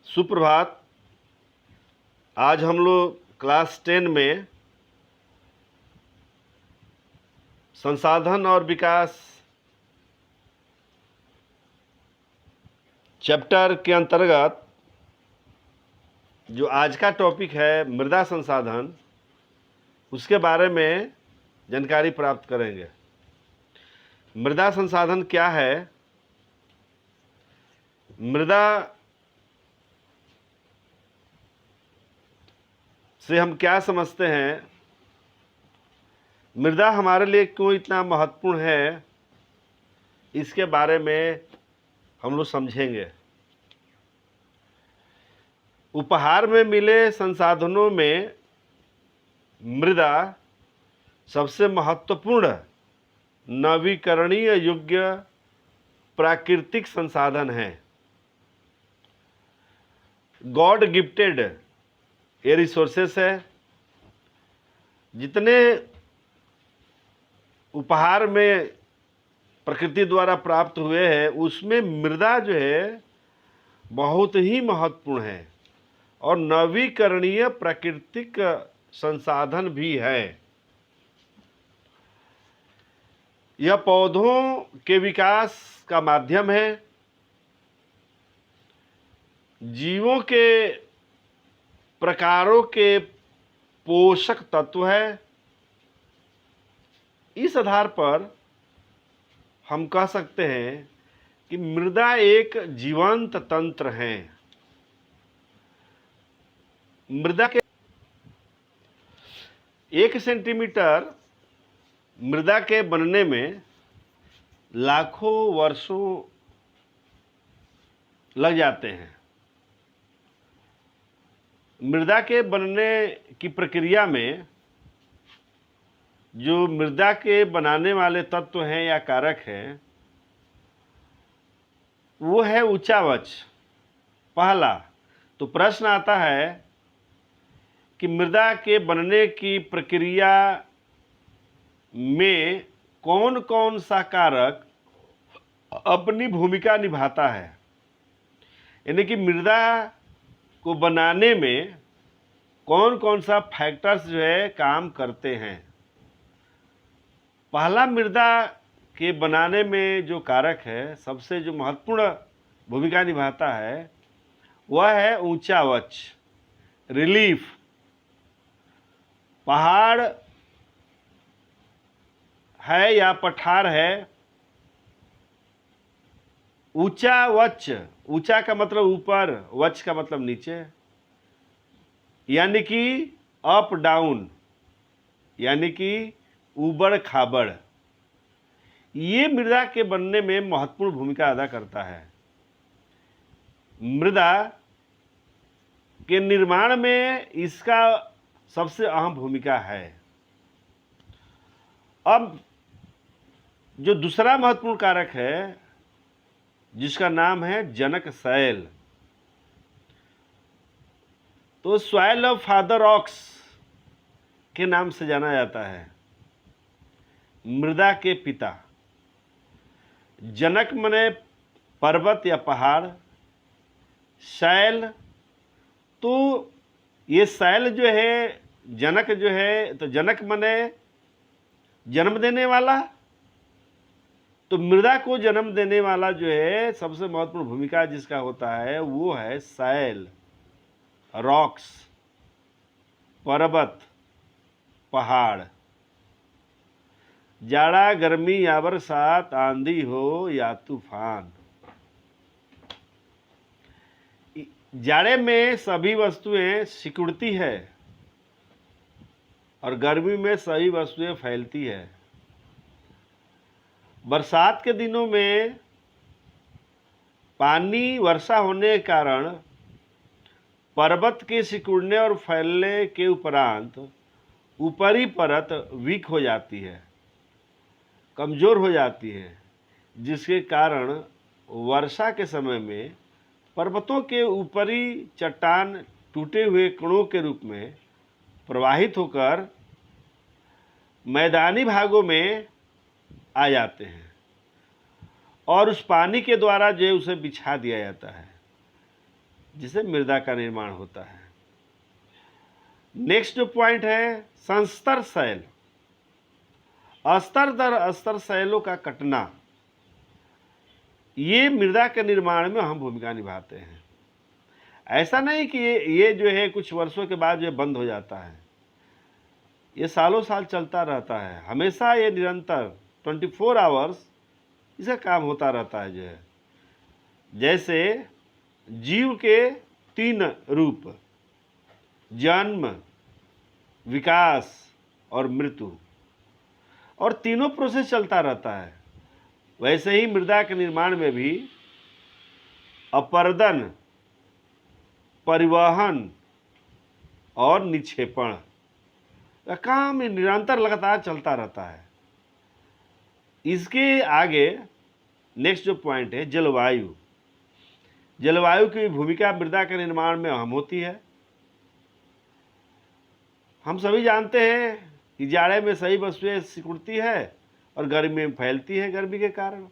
सुप्रभात। आज हम लोग क्लास 10 में संसाधन और विकास चैप्टर के अंतर्गत जो आज का टॉपिक है मृदा संसाधन, उसके बारे में जानकारी प्राप्त करेंगे। मृदा संसाधन क्या है? मृदा से हम क्या समझते हैं? मृदा हमारे लिए क्यों इतना महत्वपूर्ण है, इसके बारे में हम लोग समझेंगे। उपहार में मिले संसाधनों में मृदा सबसे महत्वपूर्ण नवीकरणीय योग्य प्राकृतिक संसाधन है। गॉड गिफ्टेड ये रिसोर्सेस है। जितने उपहार में प्रकृति द्वारा प्राप्त हुए हैं, उसमें मृदा जो है बहुत ही महत्वपूर्ण है और नवीकरणीय प्राकृतिक संसाधन भी है। यह पौधों के विकास का माध्यम है, जीवों के प्रकारों के पोषक तत्व है। इस आधार पर हम कह सकते हैं कि मृदा एक जीवंत तंत्र है। मृदा के 1 सेंटीमीटर मृदा के बनने में लाखों वर्षों लग जाते हैं। मृदा के बनने की प्रक्रिया में जो मृदा के बनाने वाले तत्व हैं या कारक हैं, वो है उच्चावच। पहला तो प्रश्न आता है कि मृदा के बनने की प्रक्रिया में कौन कौन सा कारक अपनी भूमिका निभाता है, यानी कि मृदा को बनाने में कौन कौन सा फैक्टर्स जो है काम करते हैं। पहला मृदा के बनाने में जो कारक है, सबसे जो महत्वपूर्ण भूमिका निभाता है, वह है ऊंचावच, रिलीफ। पहाड़ है या पठार है, ऊंचा वच, ऊंचा का मतलब ऊपर, वच का मतलब नीचे, यानी कि अप डाउन, यानी कि ऊबड़ खाबड़। ये मृदा के बनने में महत्वपूर्ण भूमिका अदा करता है। मृदा के निर्माण में इसका सबसे अहम भूमिका है। अब जो दूसरा महत्वपूर्ण कारक है, जिसका नाम है जनक शैल, तो सॉइल ऑफ फादर रॉक्स के नाम से जाना जाता है। मृदा के पिता। जनक मने पर्वत या पहाड़, शैल तो ये शैल जो है, जनक जो है, तो जनक मने जन्म देने वाला। तो मृदा को जन्म देने वाला जो है सबसे महत्वपूर्ण भूमिका जिसका होता है, वो है शैल, रॉक्स, पर्वत, पहाड़। जाड़ा गर्मी या बरसात, आंधी हो या तूफान, जाड़े में सभी वस्तुएं सिकुड़ती है और गर्मी में सभी वस्तुएं फैलती है। बरसात के दिनों में पानी वर्षा होने के कारण पर्वत के सिकुड़ने और फैलने के उपरांत ऊपरी परत वीक हो जाती है, कमज़ोर हो जाती है, जिसके कारण वर्षा के समय में पर्वतों के ऊपरी चट्टान टूटे हुए कणों के रूप में प्रवाहित होकर मैदानी भागों में आ जाते हैं और उस पानी के द्वारा जो उसे बिछा दिया जाता है। जिससे मृदा का निर्माण होता है। नेक्स्ट जो पॉइंट है संस्तर शैल, स्तर दर स्तर शैलों का कटना, ये मृदा के निर्माण में अहम भूमिका निभाते हैं। ऐसा नहीं कि ये जो है कुछ वर्षों के बाद जो बंद हो जाता है, ये सालों साल चलता रहता है, हमेशा ये निरंतर 24 आवर्स इसका काम होता रहता है। जो है जैसे जीव के 3 रूप, जन्म, विकास और मृत्यु, और तीनों प्रोसेस चलता रहता है, वैसे ही मृदा के निर्माण में भी अपर्दन, परिवहन और निक्षेपण का काम निरंतर लगातार चलता रहता है। इसके आगे नेक्स्ट जो पॉइंट है जलवायु, जलवायु की भूमिका मृदा के निर्माण में अहम होती है। हम सभी जानते हैं कि जाड़े में सही वस्तुएं सिकुड़ती है और गर्मी में फैलती है गर्मी के कारण।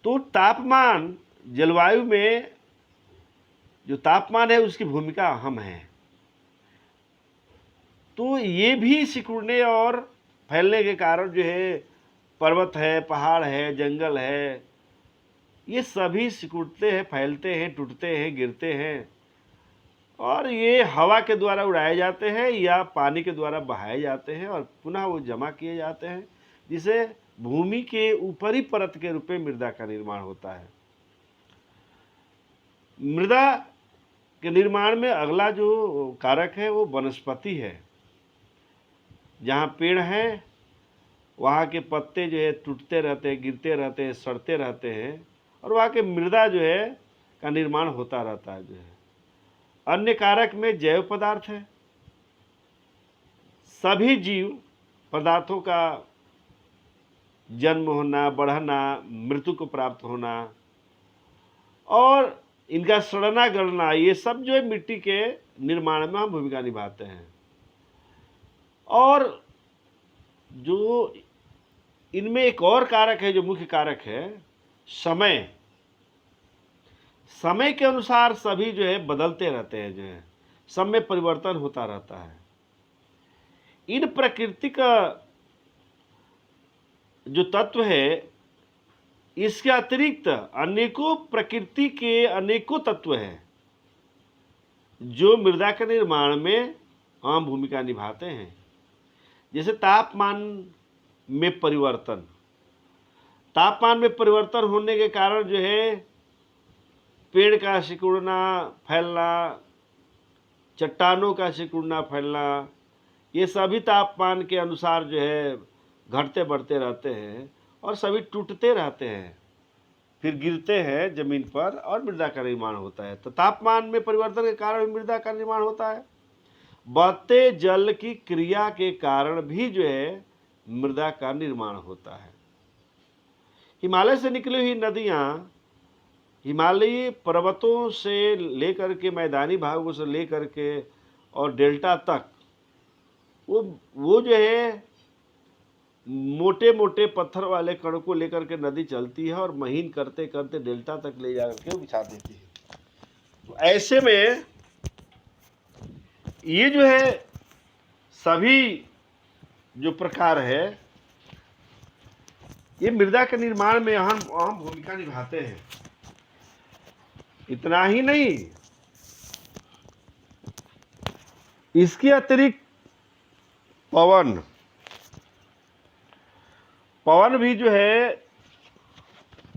तो तापमान, जलवायु में जो तापमान है उसकी भूमिका अहम है। तो ये भी सिकुड़ने और फैलने के कारण जो है पर्वत है, पहाड़ है, जंगल है, ये सभी सिकुड़ते हैं, फैलते हैं, टूटते हैं, गिरते हैं, और ये हवा के द्वारा उड़ाए जाते हैं या पानी के द्वारा बहाए जाते हैं और पुनः वो जमा किए जाते हैं, जिसे भूमि के ऊपरी परत के रूप में मृदा का निर्माण होता है। मृदा के निर्माण में अगला जो कारक है वो वनस्पति है। जहाँ पेड़ है वहाँ के पत्ते जो है टूटते रहते हैं, गिरते रहते हैं, सड़ते रहते हैं, और वहाँ के मृदा जो है का निर्माण होता रहता है। जो है अन्य कारक में जैव पदार्थ है। सभी जीव पदार्थों का जन्म होना, बढ़ना, मृत्यु को प्राप्त होना और इनका सड़ना गलना, ये सब जो है मिट्टी के निर्माण में हम भूमिका निभाते हैं। और जो इनमें एक और कारक है जो मुख्य कारक है, समय। समय के अनुसार सभी जो है बदलते रहते हैं, जो है सब में परिवर्तन होता रहता है। इन प्राकृतिक जो तत्व है, इसके अतिरिक्त अनेकों प्रकृति के अनेकों तत्व हैं जो मृदा के निर्माण में अहम भूमिका निभाते हैं। जैसे तापमान में परिवर्तन, तापमान में परिवर्तन होने के कारण जो है पेड़ का सिकुड़ना, फैलना, चट्टानों का सिकुड़ना, फैलना, ये सभी तापमान के अनुसार जो है घटते बढ़ते रहते हैं और सभी टूटते रहते हैं, फिर गिरते हैं जमीन पर और मृदा का निर्माण होता है। तो तापमान में परिवर्तन के कारण मृदा का निर्माण होता है। बहते जल की क्रिया के कारण भी जो है मृदा का निर्माण होता है। हिमालय से निकली हुई नदियाँ, हिमालयी पर्वतों से लेकर के मैदानी भागों से लेकर के और डेल्टा तक, वो जो है मोटे मोटे पत्थर वाले कण को लेकर के नदी चलती है और महीन करते करते डेल्टा तक ले जा करके बिछा देती है। तो ऐसे में ये जो है सभी जो प्रकार है ये मृदा के निर्माण में अहम भूमिका निभाते हैं। इतना ही नहीं, इसके अतिरिक्त पवन भी जो है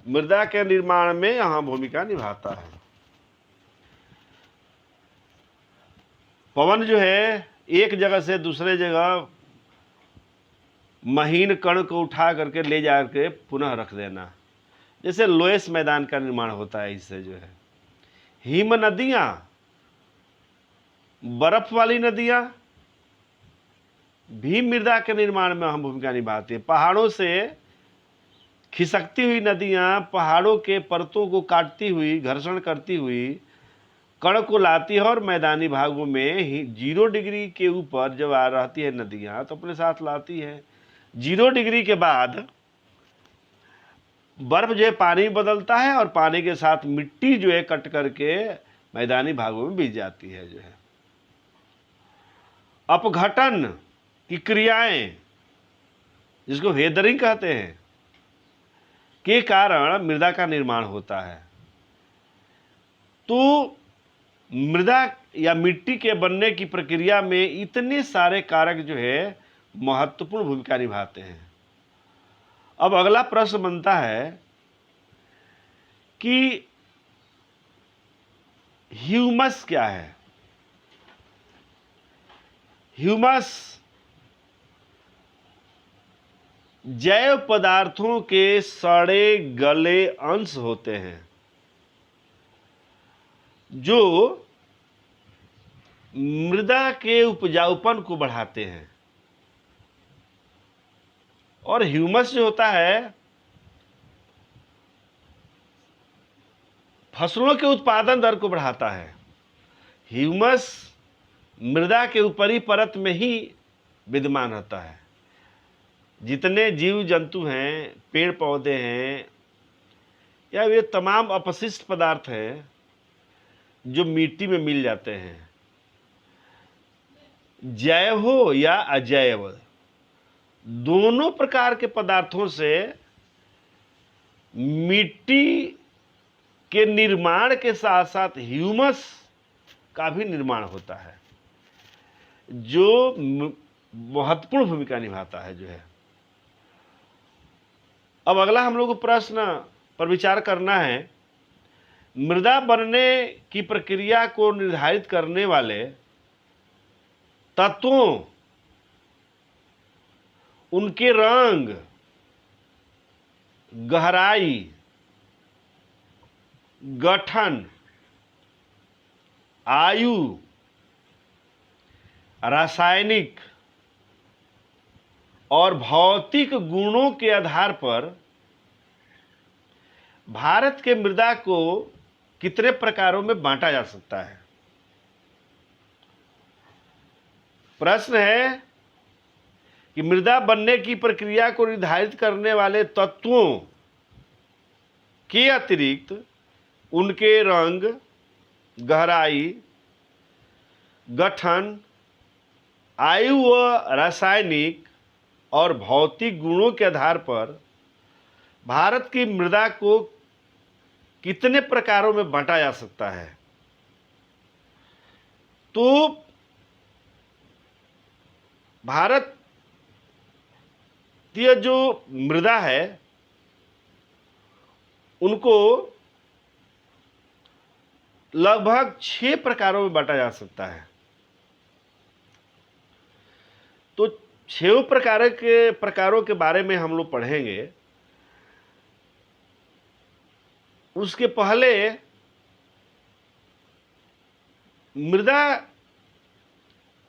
मृदा के निर्माण में अहम भूमिका निभाता है। पवन जो है एक जगह से दूसरे जगह महीन कण को उठा करके ले जा करके पुनः रख देना, जैसे लोएस मैदान का निर्माण होता है। इससे जो है हिम नदियाँ, बर्फ वाली नदियाँ भी मृदा के निर्माण में अहम भूमिका निभाती है। पहाड़ों से खिसकती हुई नदियाँ पहाड़ों के परतों को काटती हुई, घर्षण करती हुई कण को लाती है और मैदानी भागों में 0 डिग्री के ऊपर जब आ रहती है नदियाँ तो अपने साथ लाती है। 0 डिग्री के बाद बर्फ जो है पानी में बदलता है और पानी के साथ मिट्टी जो है कट करके मैदानी भागों में बीत जाती है जो है। अपघटन की क्रियाएं, जिसको वेदरिंग कहते हैं, के कारण मृदा का निर्माण होता है। तो मृदा या मिट्टी के बनने की प्रक्रिया में इतने सारे कारक जो है महत्वपूर्ण भूमिका निभाते हैं। अब अगला प्रश्न बनता है कि ह्यूमस क्या है। ह्यूमस जैव पदार्थों के सड़े गले अंश होते हैं जो मृदा के उपजाऊपन को बढ़ाते हैं। और ह्यूमस जो होता है फसलों के उत्पादन दर को बढ़ाता है। ह्यूमस मृदा के ऊपरी परत में ही विद्यमान रहता है। जितने जीव जंतु हैं, पेड़ पौधे हैं, या वे तमाम अपशिष्ट पदार्थ हैं जो मिट्टी में मिल जाते हैं, जैव हो या अजैव, दोनों प्रकार के पदार्थों से मिट्टी के निर्माण के साथ साथ ह्यूमस का भी निर्माण होता है, जो महत्वपूर्ण भूमिका निभाता है जो है। अब अगला हम लोग को प्रश्न पर विचार करना है, मृदा बनने की प्रक्रिया को निर्धारित करने वाले तत्वों, उनके रंग, गहराई, गठन, आयु, रासायनिक और भौतिक गुणों के आधार पर भारत के मृदा को कितने प्रकारों में बांटा जा सकता है। प्रश्न है कि मृदा बनने की प्रक्रिया को निर्धारित करने वाले तत्वों के अतिरिक्त उनके रंग, गहराई, गठन, आयु व रासायनिक और भौतिक गुणों के आधार पर भारत की मृदा को कितने प्रकारों में बांटा जा सकता है। तो भारतीय जो मृदा है उनको लगभग 6 प्रकारों में बांटा जा सकता है। तो 6 प्रकारों के बारे में हम लोग पढ़ेंगे। उसके पहले मृदा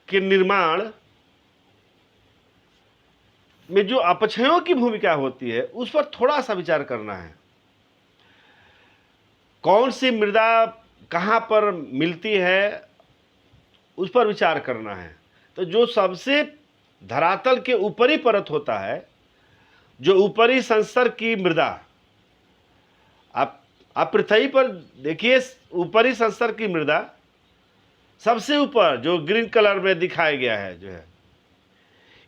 के निर्माण में जो अपक्षयों की भूमिका होती है उस पर थोड़ा सा विचार करना है। कौन सी मृदा कहाँ पर मिलती है उस पर विचार करना है। तो जो सबसे धरातल के ऊपरी परत होता है, जो ऊपरी संस्तर की मृदा, आप पृथ्वी पर देखिए ऊपरी संस्तर की मृदा सबसे ऊपर जो ग्रीन कलर में दिखाया गया है जो है,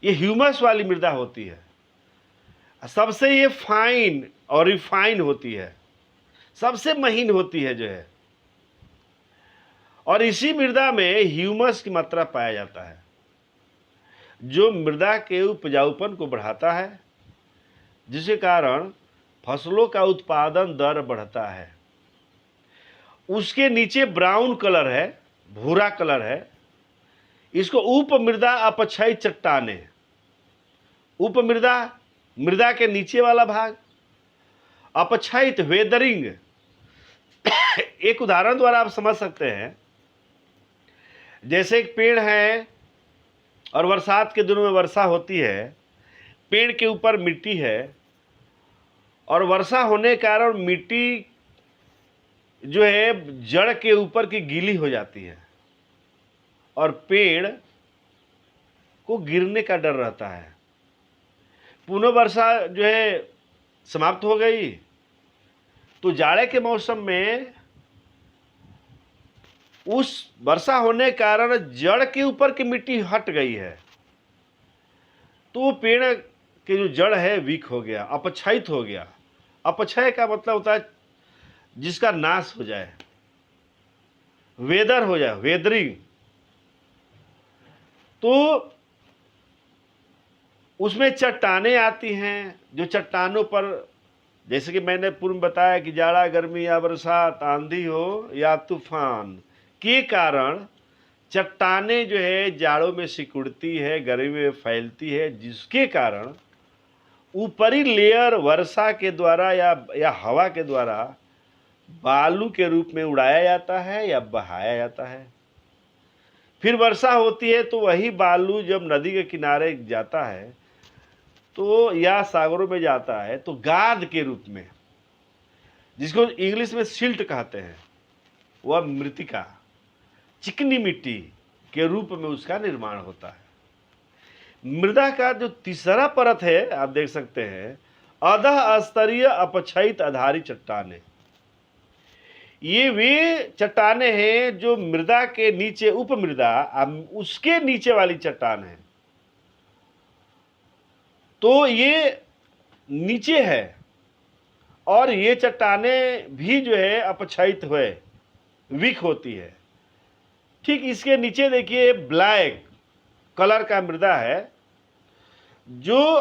ये ह्यूमस वाली मृदा होती है। सबसे ये फाइन और रिफाइन होती है, सबसे महीन होती है जो है। और इसी मृदा में ह्यूमस की मात्रा पाया जाता है जो मृदा के उपजाऊपन को बढ़ाता है, जिसके कारण फसलों का उत्पादन दर बढ़ता है। उसके नीचे ब्राउन कलर है, भूरा कलर है, इसको उपमृदा अपक्षय चट्टाने, उपमृदा मृदा के नीचे वाला भाग, अपक्षयित वेदरिंग। एक उदाहरण द्वारा आप समझ सकते हैं, जैसे एक पेड़ है और बरसात के दिनों में वर्षा होती है, पेड़ के ऊपर मिट्टी है और वर्षा होने के कारण मिट्टी जो है जड़ के ऊपर की गीली हो जाती है और पेड़ को गिरने का डर रहता है। पुनः वर्षा जो है समाप्त हो गई तो जाड़े के मौसम में उस वर्षा होने के कारण जड़ के ऊपर की मिट्टी हट गई है, तो वो पेड़ के जो जड़ है वीक हो गया, अपक्षयित हो गया। अपक्षय का मतलब होता है जिसका नाश हो जाए, वेदर हो जाए, वेदरिंग। तो उसमें चट्टानें आती हैं, जो चट्टानों पर, जैसे कि मैंने पूर्व में बताया कि जाड़ा, गर्मी या बरसात, आंधी हो या तूफान के कारण चट्टानें जो है जाड़ों में सिकुड़ती है, गर्मी में फैलती है, जिसके कारण ऊपरी लेयर वर्षा के द्वारा या हवा के द्वारा बालू के रूप में उड़ाया जाता है या बहाया जाता है। फिर वर्षा होती है तो वही बालू जब नदी के किनारे जाता है तो या सागरों में जाता है तो गाद के रूप में, जिसको इंग्लिश में सिल्ट कहते हैं, वह मृतिका, चिकनी मिट्टी के रूप में उसका निर्माण होता है। मृदा का जो तीसरा परत है, आप देख सकते हैं, अधः स्तरीय अपक्षयित आधारित चट्टानें। ये वे चट्टानें हैं जो मृदा के नीचे, उपमृदा, उसके नीचे वाली चट्टान है। तो ये नीचे है और ये चट्टानें भी जो है अपक्षयित हुए, वीक होती है। ठीक इसके नीचे देखिए ब्लैक कलर का मृदा है, जो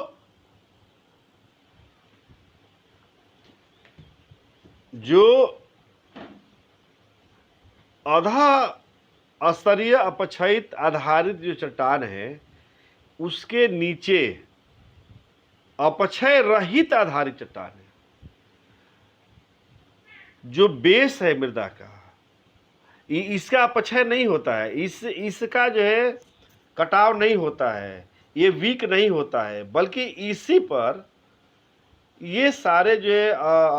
अधः स्तरीय अपक्षयित आधारित जो चट्टान है उसके नीचे अपक्षय रहित आधारित चट्टान है। जो बेस है मृदा का, इसका अपक्षय नहीं होता है, इसका जो है कटाव नहीं होता है, ये वीक नहीं होता है, बल्कि इसी पर ये सारे जो है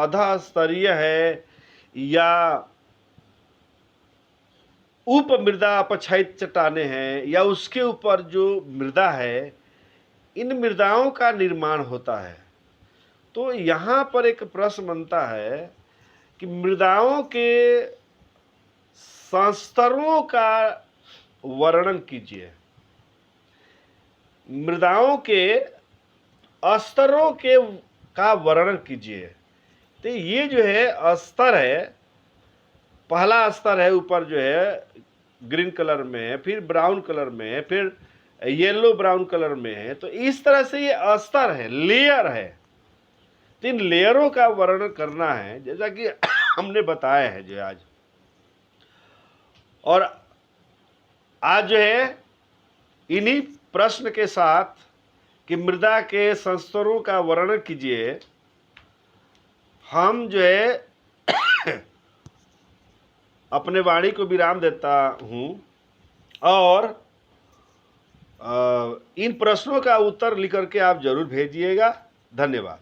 अधः स्तरीय है या उप मृदा अपक्षयित चट्टानें हैं या उसके ऊपर जो मृदा है, इन मृदाओं का निर्माण होता है। तो यहाँ पर एक प्रश्न बनता है कि मृदाओं के संस्तरों का वर्णन कीजिए, मृदाओं के स्तरों का वर्णन कीजिए। तो ये जो है स्तर है, पहला स्तर है ऊपर जो है ग्रीन कलर में है, फिर ब्राउन कलर में है, फिर येलो ब्राउन कलर में है। तो इस तरह से ये स्तर है, लेयर है। तो इन लेयरों का वर्णन करना है, जैसा कि हमने बताया है जो आज। और आज जो है इन्हीं प्रश्न के साथ कि मृदा के संस्तरों का वर्णन कीजिए, हम जो है अपने वाणी को विराम देता हूं और इन प्रश्नों का उत्तर लिख करके आप जरूर भेजिएगा। धन्यवाद।